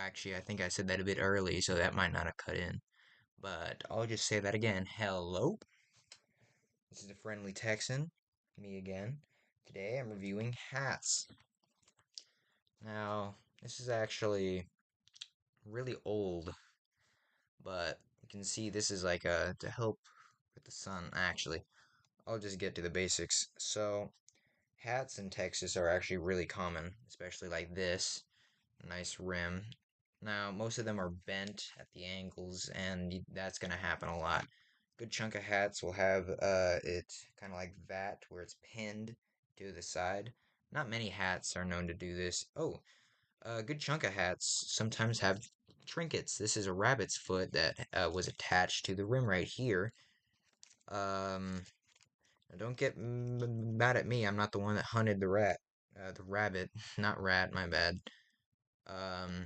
Actually, I think I said that a bit early, so that might not have cut in. But I'll just say that again. Hello, this is the Friendly Texan, me again. Today I'm reviewing hats. Now, this is actually really old, but you can see this is like to help with the sun. Actually, I'll just get to the basics. So, hats in Texas are actually really common, especially like this. Nice rim. Now, most of them are bent at the angles, and that's going to happen a lot. Good chunk of hats will have it kind of like that, where it's pinned to the side. Not many hats are known to do this. Oh, a good chunk of hats sometimes have trinkets. This is a rabbit's foot that was attached to the rim right here. Um, don't get mad at me. I'm not the one that hunted the rabbit, not rat. My bad. Um,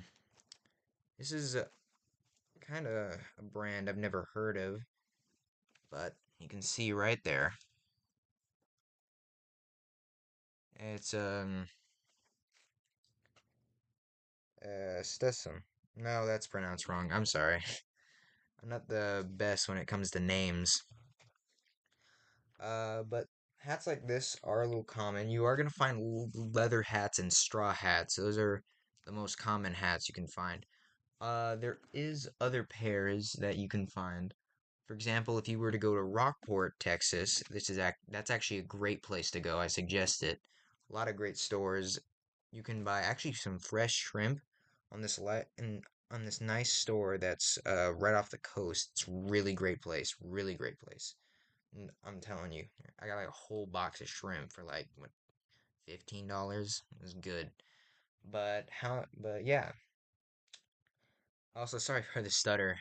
this is kind of a brand I've never heard of, but you can see right there. It's Stetson. No, that's pronounced wrong. I'm sorry. I'm not the best when it comes to names. But hats like this are a little common. You are gonna find leather hats and straw hats. Those are the most common hats you can find. There is other pairs that you can find. For example, if you were to go to Rockport, Texas, that's actually a great place to go. I suggest it. A lot of great stores. You can buy actually some fresh shrimp on on this nice store that's right off the coast. It's a really great place. Really great place. I'm telling you, I got like a whole box of shrimp for like what $15. It was good. But yeah. Also, sorry for the stutter.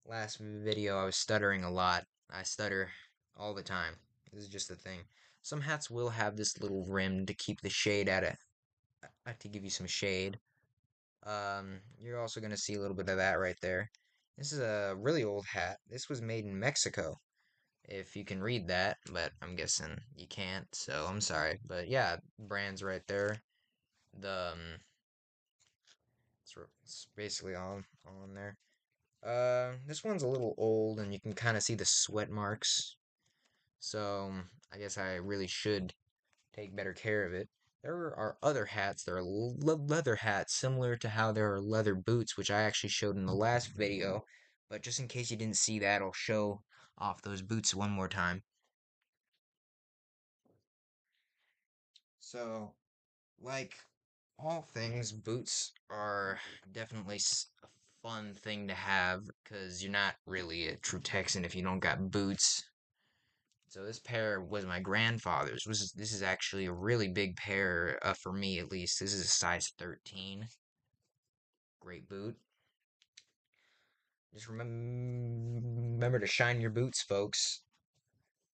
Last video I was stuttering a lot. I stutter all the time. This is just the thing. Some hats will have this little rim to keep the shade at it, to give you some shade. You're also gonna see a little bit of that right there. This is a really old hat. This was made in Mexico, if you can read that, but I'm guessing you can't, so I'm sorry. But yeah, brand's right there. The it's basically all in there. This one's a little old, and you can kind of see the sweat marks. So I guess I really should take better care of it. There are other hats. There are leather hats, similar to how there are leather boots, which I actually showed in the last video. But just in case you didn't see that, I'll show off those boots one more time. So, like all things, boots are definitely a fun thing to have because you're not really a true Texan if you don't got boots. So this pair was my grandfather's. This is actually a really big pair for me at least. This is a size 13. Great boot. Just remember to shine your boots, folks.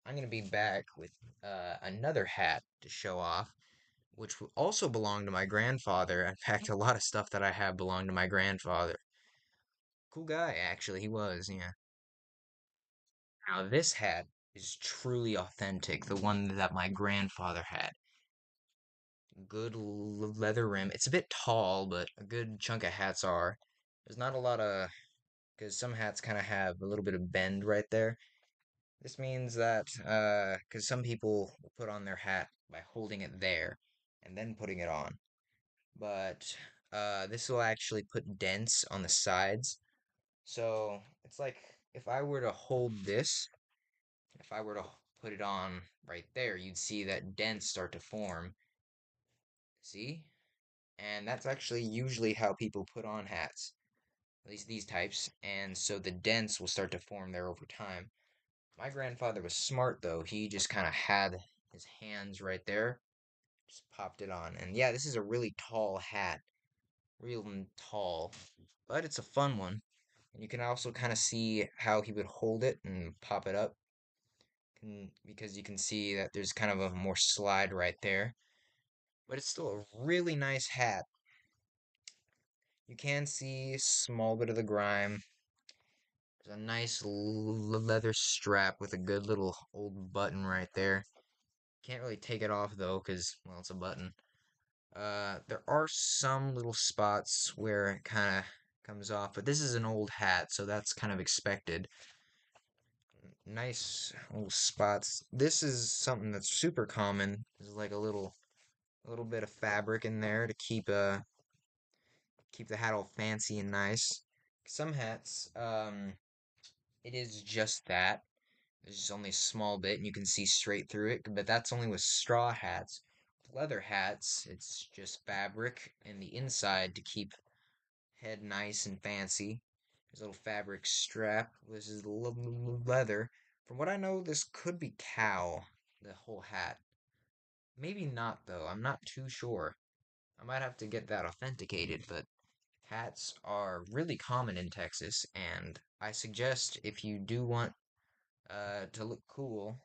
I'm gonna be back with another hat to show off, which also belonged to my grandfather. In fact, a lot of stuff that I have belonged to my grandfather. Cool guy, actually, he was, yeah. Now, this hat is truly authentic, the one that my grandfather had. Good leather rim. It's a bit tall, but a good chunk of hats are. There's not a lot of, because some hats kind of have a little bit of bend right there. This means that, because some people will put on their hat by holding it there and then putting it on. But, this will actually put dents on the sides. So, it's like if I were to hold this, if I were to put it on right there, you'd see that dents start to form. See? And that's actually usually how people put on hats, at least these types, and so the dents will start to form there over time. My grandfather was smart though. He just kind of had his hands right there, just popped it on. And yeah, this is a really tall hat, real tall, but it's a fun one. And you can also kind of see how he would hold it and pop it up, because you can see that there's kind of a more slide right there. But it's still a really nice hat. You can see a small bit of the grime. There's a nice leather strap with a good little old button right there. Can't really take it off though, because, well, it's a button. There are some little spots where it kind of comes off, but this is an old hat, so that's kind of expected. Nice little spots. This is something that's super common. There's like a little bit of fabric in there to keep the hat all fancy and nice. Some hats, it is just that. There's just only a small bit and you can see straight through it, but that's only with straw hats. Leather hats, it's just fabric and the inside to keep head nice and fancy. There's a little fabric strap. This is leather. From what I know, this could be cow, the whole hat. Maybe not, though. I'm not too sure. I might have to get that authenticated, but hats are really common in Texas, and I suggest if you do want to look cool,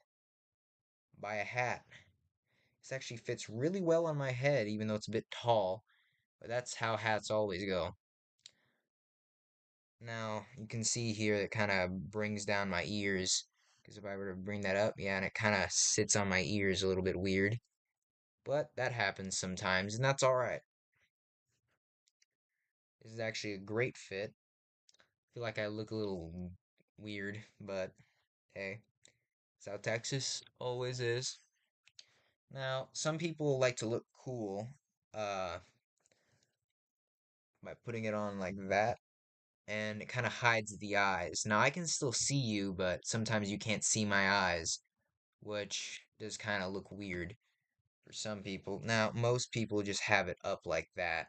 buy a hat. This actually fits really well on my head, even though it's a bit tall, but that's how hats always go. Now, you can see here it kind of brings down my ears, because if I were to bring that up, yeah, and it kind of sits on my ears a little bit weird, but that happens sometimes, and that's all right. This is actually a great fit. I feel like I look a little weird, but hey, South Texas always is. Now, some people like to look cool uh, by putting it on like that, and it kind of hides the eyes. Now, I can still see you, but sometimes you can't see my eyes, which does kind of look weird for some people. Now, most people just have it up like that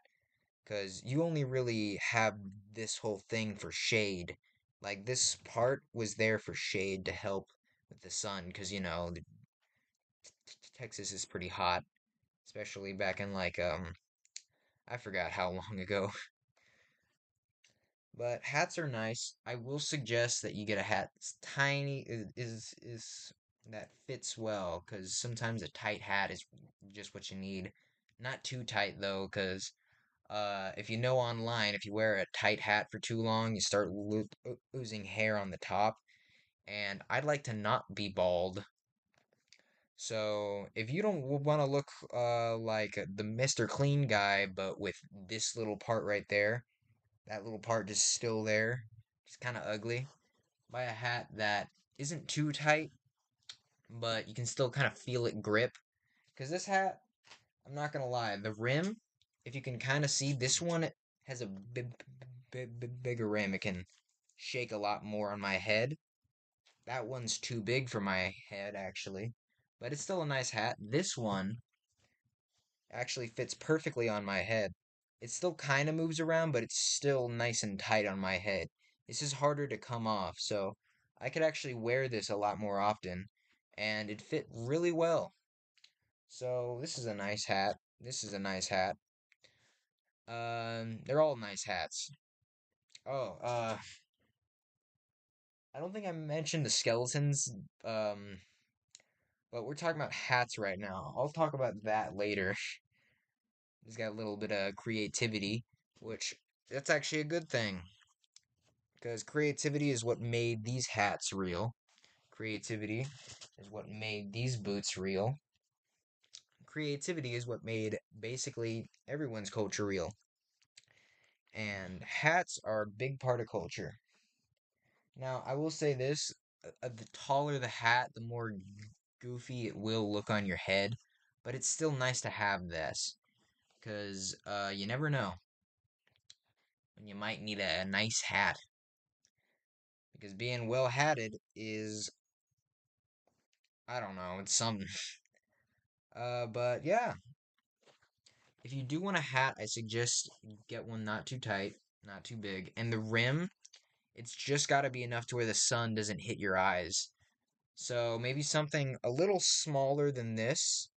because you only really have this whole thing for shade. Like, this part was there for shade to help with the sun because, Texas is pretty hot, especially back in like, I forgot how long ago. But hats are nice. I will suggest that you get a hat that's tiny is that fits well because sometimes a tight hat is just what you need. Not too tight though, because if you know online, if you wear a tight hat for too long, you start losing hair on the top. And I'd like to not be bald. So if you don't want to look like the Mr. Clean guy, but with this little part right there, that little part just still there. It's kind of ugly. Buy a hat that isn't too tight, but you can still kind of feel it grip. Because this hat, I'm not gonna lie, the rim, if you can kind of see, this one has a bigger rim. It can shake a lot more on my head. That one's too big for my head, actually. But it's still a nice hat. This one actually fits perfectly on my head. It still kind of moves around, but it's still nice and tight on my head. This is harder to come off, so I could actually wear this a lot more often, and it fit really well. So this is a nice hat. This is a nice hat. They're all nice hats. Oh, I don't think I mentioned the skeletons, um, but we're talking about hats right now. I'll talk about that later. He's got a little bit of creativity, which that's actually a good thing because creativity is what made these hats real. Creativity is what made these boots real. Creativity is what made basically everyone's culture real. And hats are a big part of culture. Now, I will say this, the taller the hat, the more goofy it will look on your head, but it's still nice to have this because you never know when you might need a nice hat. Because being well hatted is, I don't know, it's something. But yeah, if you do want a hat, I suggest get one not too tight, not too big. And the rim, it's just got to be enough to where the sun doesn't hit your eyes. So maybe something a little smaller than this,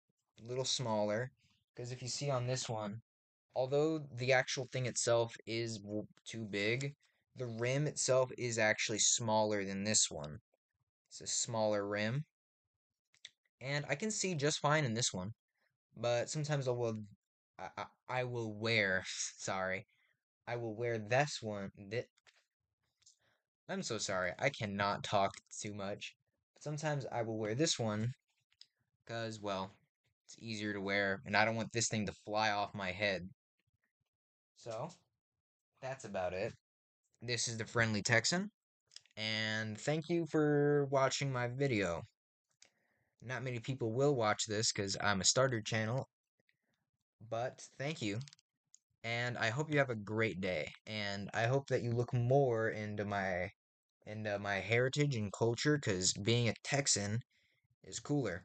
a little smaller. Because if you see on this one, although the actual thing itself is too big, the rim itself is actually smaller than this one. It's a smaller rim. And I can see just fine in this one. But sometimes I will wear, sorry, I will wear this one. I'm so sorry, I cannot talk too much. But sometimes I will wear this one because, well, It's easier to wear, and I don't want this thing to fly off my head. So, that's about it. This is the Friendly Texan, and thank you for watching my video. Not many people will watch this because I'm a starter channel, but thank you. And I hope you have a great day. And I hope that you look more into my heritage and culture because being a Texan is cooler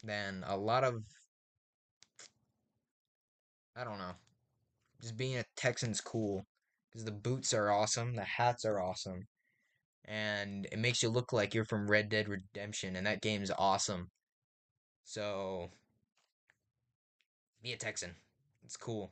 than a lot of, I don't know, just being a Texan's cool because the boots are awesome, the hats are awesome, and it makes you look like you're from Red Dead Redemption, and that game's awesome. So, be a Texan. It's cool.